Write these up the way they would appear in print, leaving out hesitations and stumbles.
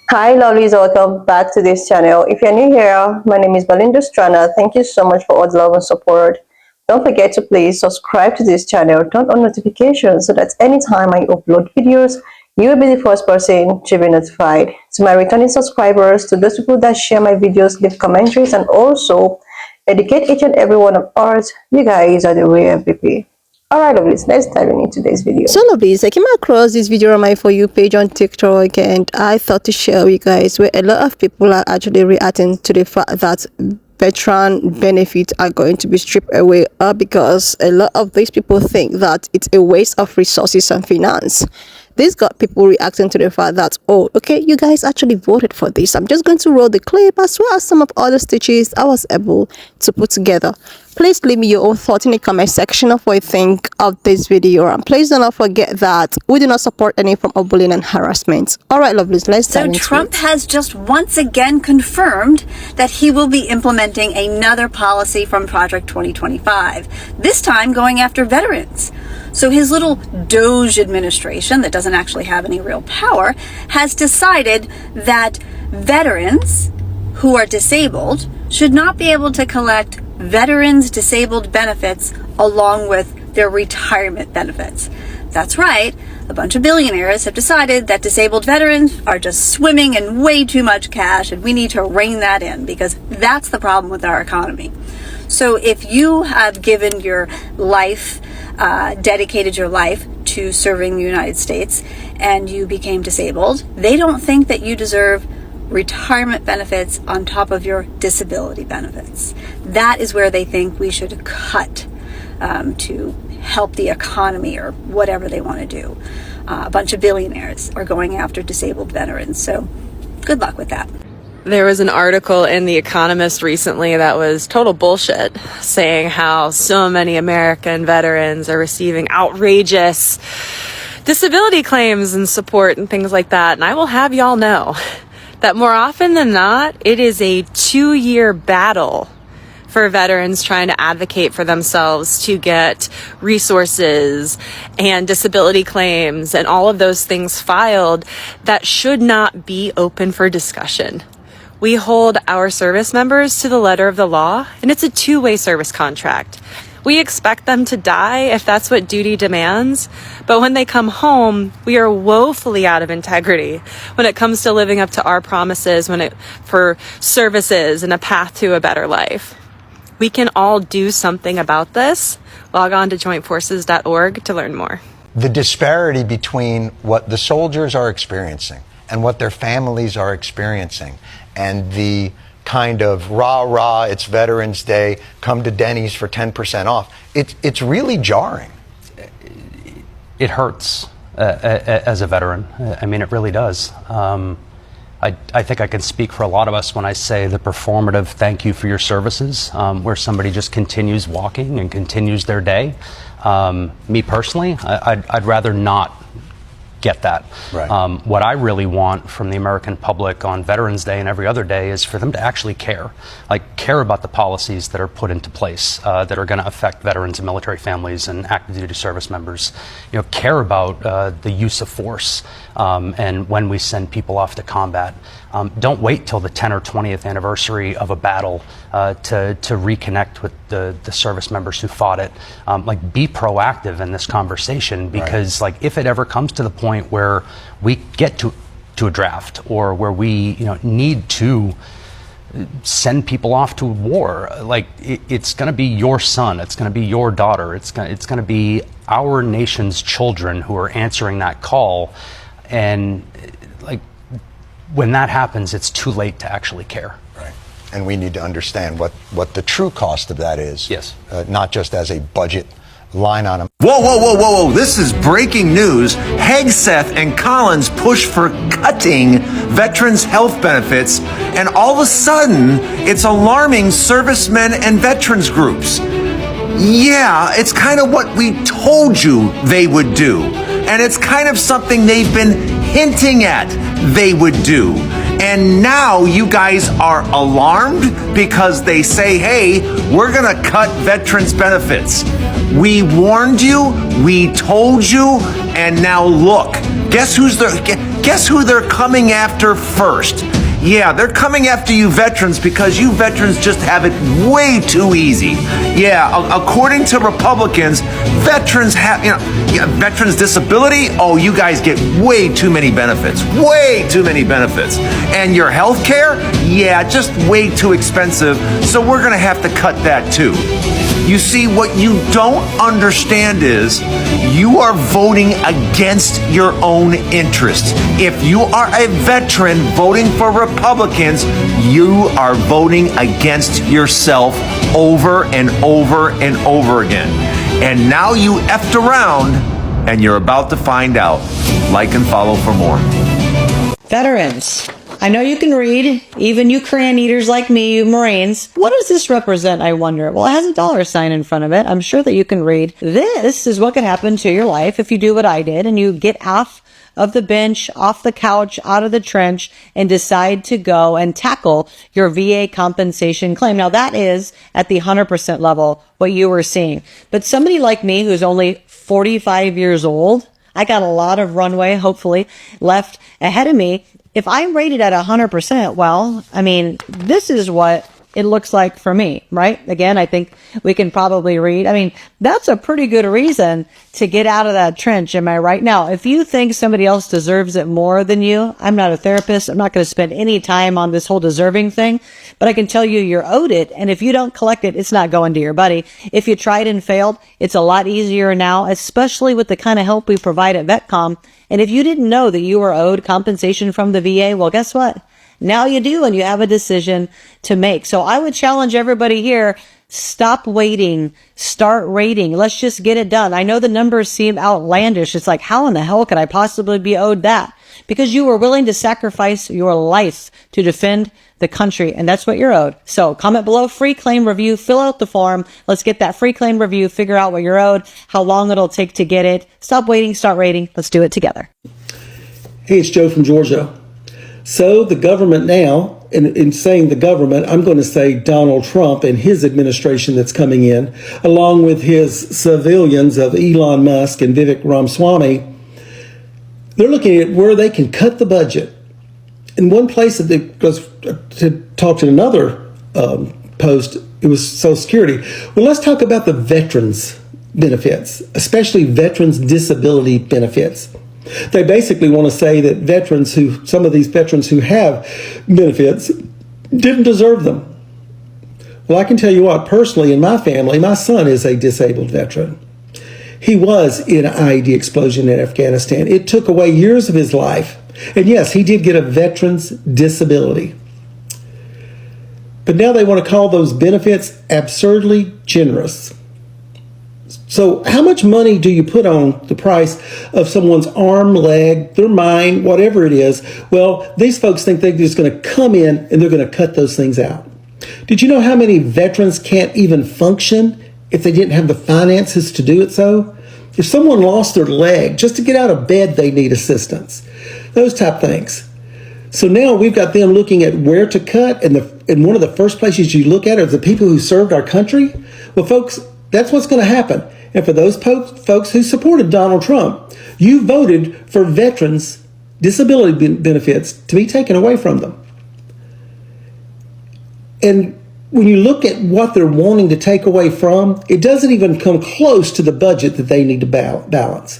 Hi lovelies, welcome back to this channel. If you're new here, my name is Belinda Strana. Thank you so much for all the love and support. Don't forget to please subscribe to this channel, turn on notifications so that anytime I upload videos, you will be the first person to be notified. To my returning subscribers, to those people that share my videos, leave commentaries, and also educate each and every one of us, you guys are the real MVP. Alright lovelies, let's dive into today's video. So lovelies, I came across this video on my For You page on TikTok and I thought to share with you guys where a lot of people are actually reacting to the fact that veteran benefits are going to be stripped away because a lot of these people think that it's a waste of resources and finance. This got people reacting to the fact that, oh, okay, you guys actually voted for this. I'm just going to roll the clip as well as some of other stitches I was able to put together. Please leave me your own thoughts in the comment section of what you think of this video. And please do not forget that we do not support any form of bullying and harassment. All right, lovelies, let's dive into it. So Trump has just once again confirmed that he will be implementing another policy from Project 2025, this time going after veterans. So his little Doge administration that doesn't actually have any real power has decided that veterans who are disabled should not be able to collect veterans disabled benefits along with their retirement benefits. That's right. A bunch of billionaires have decided that disabled veterans are just swimming in way too much cash, and we need to rein that in because that's the problem with our economy. So if you have given your life, dedicated your life to serving the United States and you became disabled, they don't think that you deserve retirement benefits on top of your disability benefits. That is where they think we should cut to help the economy or whatever they want to do. A bunch of billionaires are going after disabled veterans. So good luck with that. There was an article in The Economist recently that was total bullshit, saying how so many American veterans are receiving outrageous disability claims and support and things like that. And I will have y'all know that more often than not, it is a 2-year battle for veterans trying to advocate for themselves to get resources and disability claims and all of those things filed that should not be open for discussion. We hold our service members to the letter of the law, and it's a 2-way service contract. We expect them to die if that's what duty demands, but when they come home, we are woefully out of integrity when it comes to living up to our promises for services and a path to a better life. We can all do something about this. Log on to jointforces.org to learn more. The disparity between what the soldiers are experiencing and what their families are experiencing, and the kind of rah, it's Veterans Day, come to Denny's for 10% off, it's really jarring. It hurts as a veteran. I mean, it really does. I think I can speak for a lot of us when I say the performative thank you for your services, where somebody just continues walking and continues their day. Me personally, I'd rather not get that. Right. What I really want from the American public on Veterans Day and every other day is for them to actually care about the policies that are put into place that are going to affect veterans and military families and active duty service members. Care about the use of force and when we send people off to combat. Don't wait till the 10th or 20th anniversary of a battle to reconnect with the service members who fought it. Be proactive in this conversation, because right. If it ever comes to the point where we get to a draft, or where we need to send people off to war, it's going to be your son, it's going to be your daughter, it's going to be our nation's children who are answering that call. And when that happens, it's too late to actually care. Right. And we need to understand what the true cost of that is. Yes. Not just as a budget line item. Whoa. This is breaking news. Hegseth and Collins push for cutting veterans' health benefits, and all of a sudden, it's alarming servicemen and veterans groups. Yeah, it's kind of what we told you they would do. And it's kind of something they've been hinting at they would do. And now you guys are alarmed because they say, hey, we're going to cut veterans' benefits. We warned you, we told you, and now look. Guess guess who they're coming after first? Yeah, they're coming after you veterans because you veterans just have it way too easy. Yeah, according to Republicans, veterans have, veterans disability, oh, you guys get way too many benefits. Way too many benefits. And your health care, yeah, just way too expensive. So we're going to have to cut that too. You see, what you don't understand is you are voting against your own interests. If you are a veteran voting for Republicans, you are voting against yourself over and over and over again. And now you effed around, and you're about to find out. Like and follow for more. Veterans. I know you can read, even you crayon eaters like me, you Marines. What does this represent, I wonder? Well, it has a dollar sign in front of it. I'm sure that you can read. This is what could happen to your life if you do what I did and you get off of the bench, off the couch, out of the trench, and decide to go and tackle your VA compensation claim. Now, that is at the 100% level what you were seeing. But somebody like me who's only 45 years old, I got a lot of runway, hopefully, left ahead of me. If I'm rated at 100%, well, I mean, this is what it looks like for me, right? Again, I think we can probably read. I mean, that's a pretty good reason to get out of that trench. Am I right? Now, if you think somebody else deserves it more than you, I'm not a therapist. I'm not going to spend any time on this whole deserving thing, but I can tell you you're owed it. And if you don't collect it, it's not going to your buddy. If you tried and failed, it's a lot easier now, especially with the kind of help we provide at VetCom. And if you didn't know that you were owed compensation from the VA, well, guess what? Now you do, and you have a decision to make. So I would challenge everybody here, stop waiting, start rating. Let's just get it done. I know the numbers seem outlandish. It's like, how in the hell could I possibly be owed that? Because you were willing to sacrifice your life to defend the country, and that's what you're owed. So comment below, free claim review, fill out the form. Let's get that free claim review, figure out what you're owed, how long it'll take to get it. Stop waiting, start rating. Let's do it together. Hey, it's Joe from Georgia. So the government now, in saying the government, I'm going to say Donald Trump and his administration that's coming in, along with his civilians of Elon Musk and Vivek Ramaswamy, they're looking at where they can cut the budget. In one place, because to talk to another post, it was Social Security. Well, let's talk about the veterans benefits, especially veterans disability benefits. They basically want to say that some of these veterans who have benefits didn't deserve them. Well, I can tell you what, personally in my family, my son is a disabled veteran. He was in an IED explosion in Afghanistan. It took away years of his life. And yes, he did get a veteran's disability. But now they want to call those benefits absurdly generous. So how much money do you put on the price of someone's arm, leg, their mind, whatever it is? Well, these folks think they're just going to come in and they're going to cut those things out. Did you know how many veterans can't even function if they didn't have the finances to do it so? If someone lost their leg, just to get out of bed, they need assistance. Those type things. So now we've got them looking at where to cut, and one of the first places you look at are the people who served our country. Well, folks, that's what's going to happen. And for those folks who supported Donald Trump, you voted for veterans' disability benefits to be taken away from them. And when you look at what they're wanting to take away from, it doesn't even come close to the budget that they need to balance.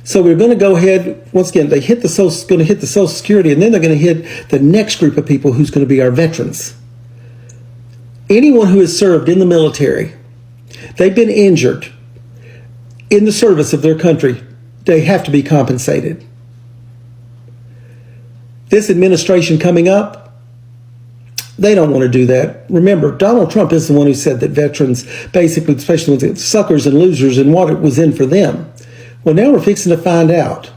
So we're going to go ahead, once again, going to hit the Social Security, and then they're going to hit the next group of people who's going to be our veterans. Anyone who has served in the military, they've been injured in the service of their country, they have to be compensated. This administration coming up, they don't want to do that. Remember, Donald Trump is the one who said that veterans, basically, especially the suckers and losers, and what it was in for them. Well, now we're fixing to find out.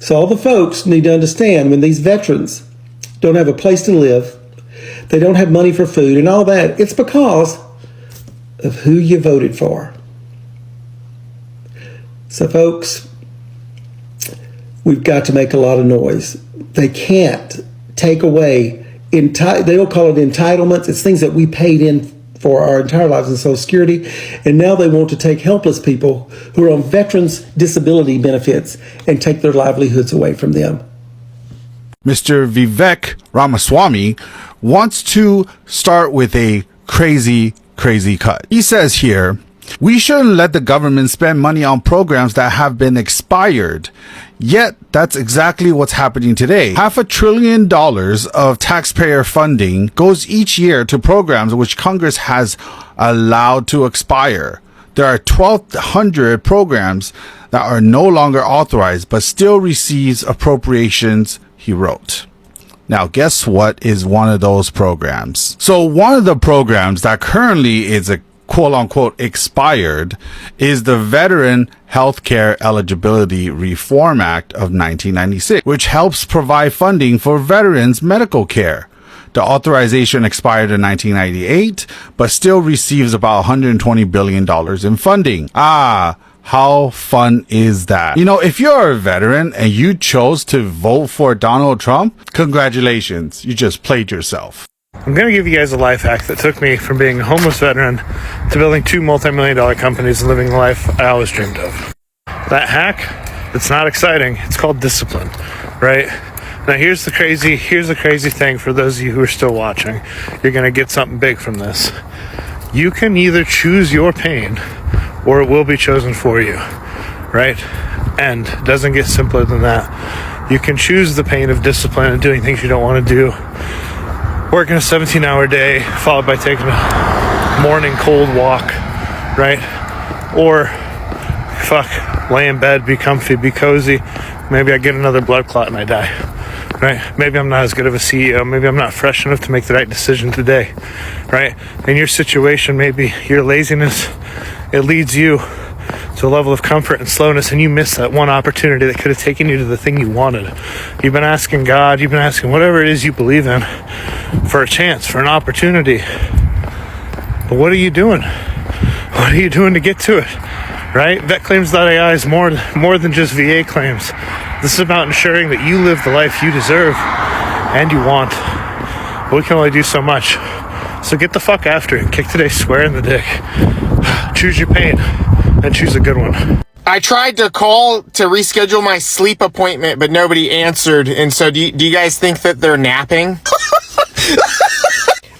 So all the folks need to understand, when these veterans don't have a place to live, they don't have money for food and all that, it's because of who you voted for. So folks, we've got to make a lot of noise. They can't take away, they don't call it entitlements, it's things that we paid in for our entire lives in Social Security, and now they want to take helpless people who are on veterans' disability benefits and take their livelihoods away from them. Mr. Vivek Ramaswamy, wants to start with a crazy cut. He says here, we shouldn't let the government spend money on programs that have been expired. Yet, that's exactly what's happening today. $500 billion of taxpayer funding goes each year to programs which Congress has allowed to expire. There are 1,200 programs that are no longer authorized but still receives appropriations, he wrote. Now, guess what is one of those programs? So one of the programs that currently is a quote-unquote expired is the Veteran Healthcare Eligibility Reform Act of 1996, which helps provide funding for veterans' medical care. The authorization expired in 1998, but still receives about $120 billion in funding. How fun is that? You know, if you're a veteran and you chose to vote for Donald Trump, congratulations, you just played yourself. I'm going to give you guys a life hack that took me from being a homeless veteran to building 2 multi-million-dollar companies and living the life I always dreamed of. That hack, it's not exciting. It's called discipline, right? Now here's the crazy thing for those of you who are still watching. You're going to get something big from this. You can either choose your pain or it will be chosen for you, right? And it doesn't get simpler than that. You can choose the pain of discipline and doing things you don't want to do. Working a 17-hour day followed by taking a morning cold walk, right? Or lay in bed, be comfy, be cozy. Maybe I get another blood clot and I die, right? Maybe I'm not as good of a CEO. Maybe I'm not fresh enough to make the right decision today, right? In your situation, maybe your laziness, it leads you to a level of comfort and slowness, and you miss that one opportunity that could have taken you to the thing you wanted. You've been asking God, you've been asking whatever it is you believe in for a chance, for an opportunity. But what are you doing? What are you doing to get to it? Right? VetClaims.ai is more than just VA claims. This is about ensuring that you live the life you deserve and you want. But we can only do so much. So get the fuck after it and kick today square in the dick. Choose your pain and choose a good one. I tried to call to reschedule my sleep appointment, but nobody answered. And so do you guys think that they're napping?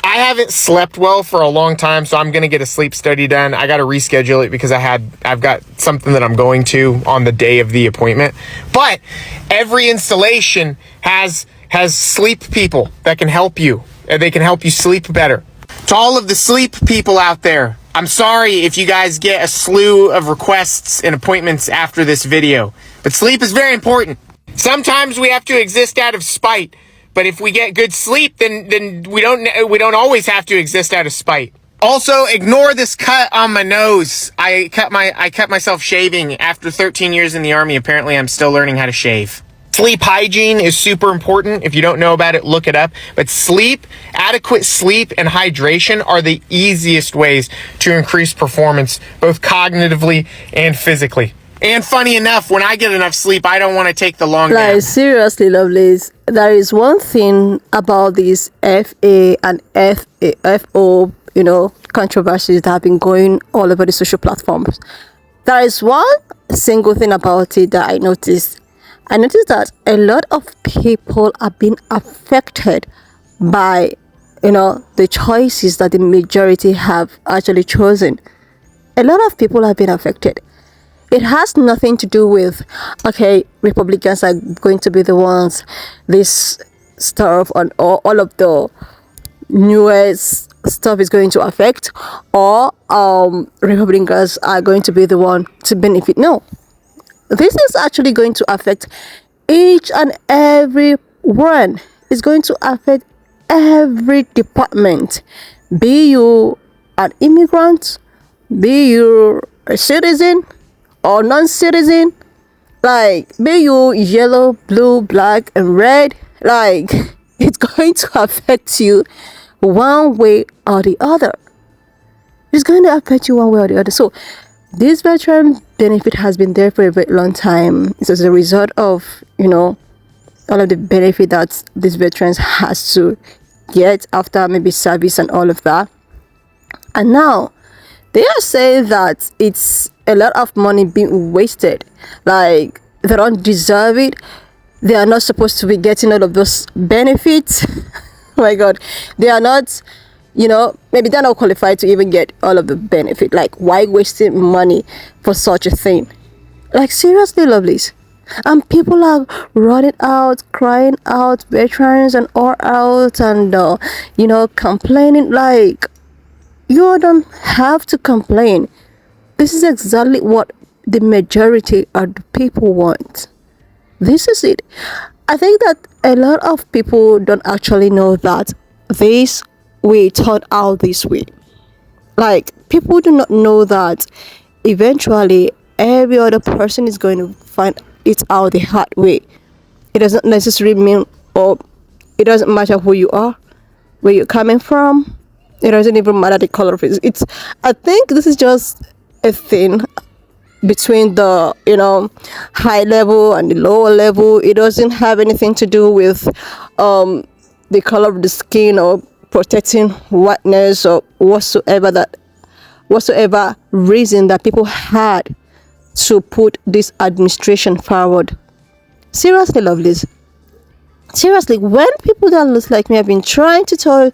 I haven't slept well for a long time, so I'm going to get a sleep study done. I got to reschedule it because I've got something that I'm going to on the day of the appointment. But every installation has sleep people that can help you. They can help you sleep better. To all of the sleep people out there, I'm sorry if you guys get a slew of requests and appointments after this video, but sleep is very important. Sometimes we have to exist out of spite, but if we get good sleep, then we don't always have to exist out of spite. Also, ignore this cut on my nose. I cut myself shaving after 13 years in the Army. Apparently, I'm still learning how to shave. Sleep hygiene is super important. If you don't know about it, look it up. But adequate sleep and hydration are the easiest ways to increase performance, both cognitively and physically. And funny enough, when I get enough sleep, I don't want to take the long nap. Seriously, lovelies, there is one thing about these FA and FO, controversies that have been going all over the social platforms. There is one single thing about it that I noticed. I noticed that a lot of people are being affected by, the choices that the majority have actually chosen. A lot of people have been affected. It has nothing to do with, Republicans are going to be the ones, this stuff and all of the newest stuff is going to affect, or Republicans are going to be the one to benefit. No. This is actually going to affect each and every one. It's going to affect every department. Be you an immigrant, be you a citizen or non-citizen, be you yellow, blue, black, and red, it's going to affect you one way or the other. It's going to affect you one way or the other. So this veteran benefit has been there for a very long time. It's as a result of, all of the benefit that these veterans has to get after maybe service and all of that. And now they are saying that it's a lot of money being wasted. They don't deserve it. they are not supposed to be getting all of those benefits. Oh my God, they are not, maybe they're not qualified to even get all of the benefit. Like, why wasting money for such a thing? Like, seriously, lovelies. And people are running out, crying out, veterans and all out, and complaining. Like, you don't have to complain. This is exactly what the majority of the people want. This is it. I think that a lot of people don't actually know that this way turned out this way. Like, people do not know that eventually every other person is going to find it out the hard way. It doesn't necessarily mean, or it doesn't matter who you are, where you're coming from. It doesn't even matter the color of it. I think this is just a thing between the high level and the lower level. It doesn't have anything to do with the color of the skin or protecting whiteness or whatsoever reason that people had to put this administration forward. Seriously, lovelies. Seriously, when people that look like me have been trying to tell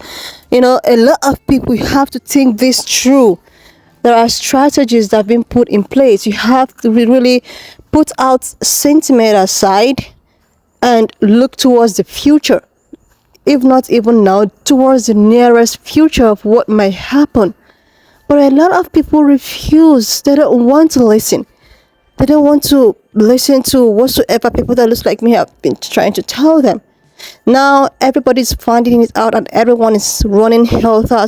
a lot of people, you have to think this through. There are strategies that have been put in place. You have to really put out sentiment aside and look towards the future. If not even now, towards the nearest future of what might happen. But a lot of people refuse. They don't want to listen. They don't want to listen to whatsoever people that looks like me have been trying to tell them. Now everybody's finding it out and everyone is running helter,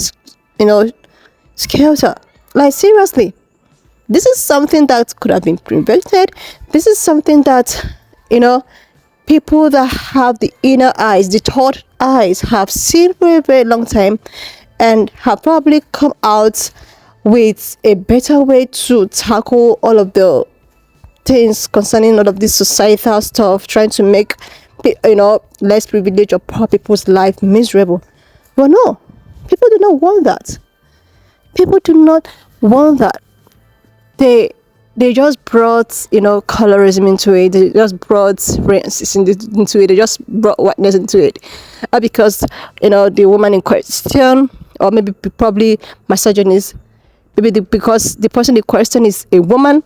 skelter. Like, seriously, this is something that could have been prevented. This is something that, people that have the inner eyes, the third eyes, have seen for a very long time and have probably come out with a better way to tackle all of the things concerning all of this societal stuff, trying to make, less privileged or poor people's life miserable. But no, people do not want that. People do not want that. They just brought colorism into it. They just brought racism into it. They just brought whiteness into it, because the woman in question, or maybe probably misogynist, because the person in question is a woman,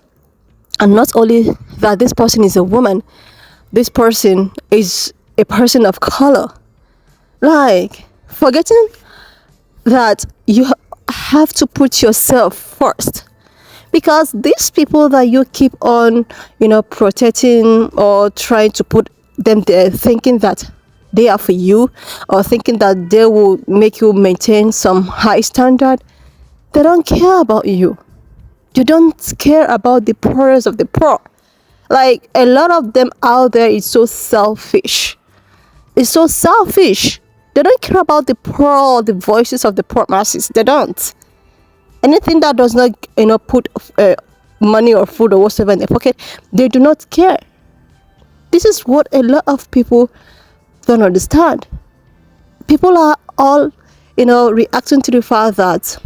and not only that, this person is a woman, this person is a person of color. Like, forgetting that you have to put yourself first, because these people that you keep on protecting or trying to put them there, thinking that they are for you, or thinking that they will make you maintain some high standard, they don't care about you. You don't care about the poorest of the poor. Like, a lot of them out there is so selfish. It's so selfish. They don't care about the poor, the voices of the poor masses. They don't. Anything that does not, put money or food or whatever in their pocket, they do not care. This is what a lot of people don't understand. People are all, reacting to the fact that,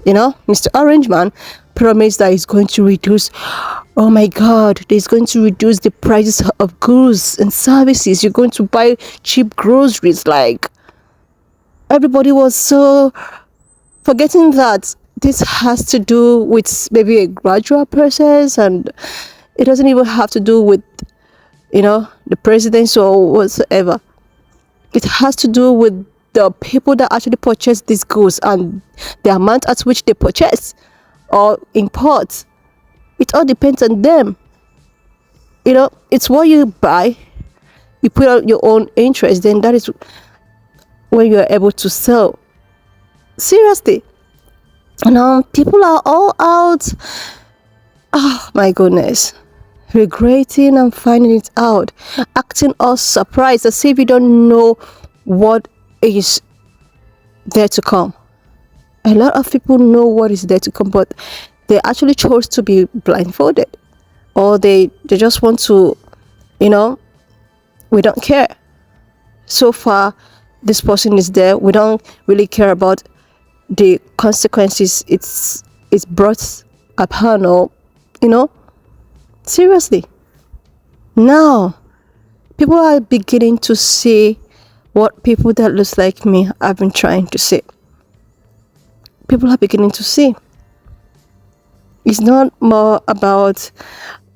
Mr. Orange Man promised that he's going to reduce, oh my God, he's going to reduce the prices of goods and services. You're going to buy cheap groceries. Like, everybody was so forgetting that this has to do with maybe a gradual process, and it doesn't even have to do with, the presidents or whatsoever. It has to do with the people that actually purchase these goods and the amount at which they purchase or import. It all depends on them. It's what you buy. You put out your own interest, then that is when you are able to sell. Seriously. Now people are all out, oh my goodness, regretting and finding it out, acting all surprised as if you don't know what is there to come. A lot of people know what is there to come, but they actually chose to be blindfolded, or they just want to, we don't care. So far, this person is there. We don't really care about the consequences it's brought upon, or seriously. Now People are beginning to see what people that looks like me have been trying to say. People are beginning to see. It's not more about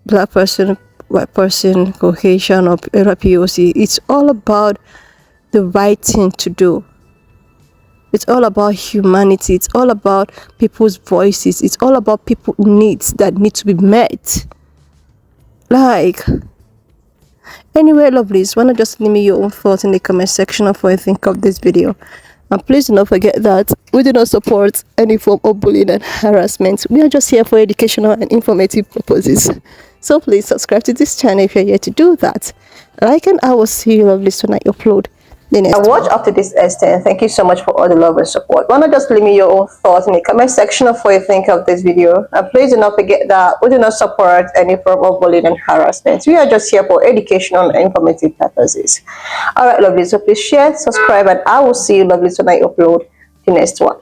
black person, white person, Caucasian, or POC. It's all about the right thing to do. It's all about humanity. It's all about people's voices. It's all about people's needs that need to be met. Like, anyway, lovelies, why not just leave me your own thoughts in the comment section of what you think of this video. And please do not forget that we do not support any form of bullying and harassment. We are just here for educational and informative purposes. So please subscribe to this channel if you're here to do that. Like, and I will see you lovelies when I upload the next watch up to this extent. Thank you so much for all the love and support. Why not just leave me your own thoughts in the comment section of what you think of this video. And please do not forget that we do not support any form of bullying and harassment. We are just here for educational and informative purposes. Alright, lovely, so please share, subscribe, and I will see you lovely when I upload the next one.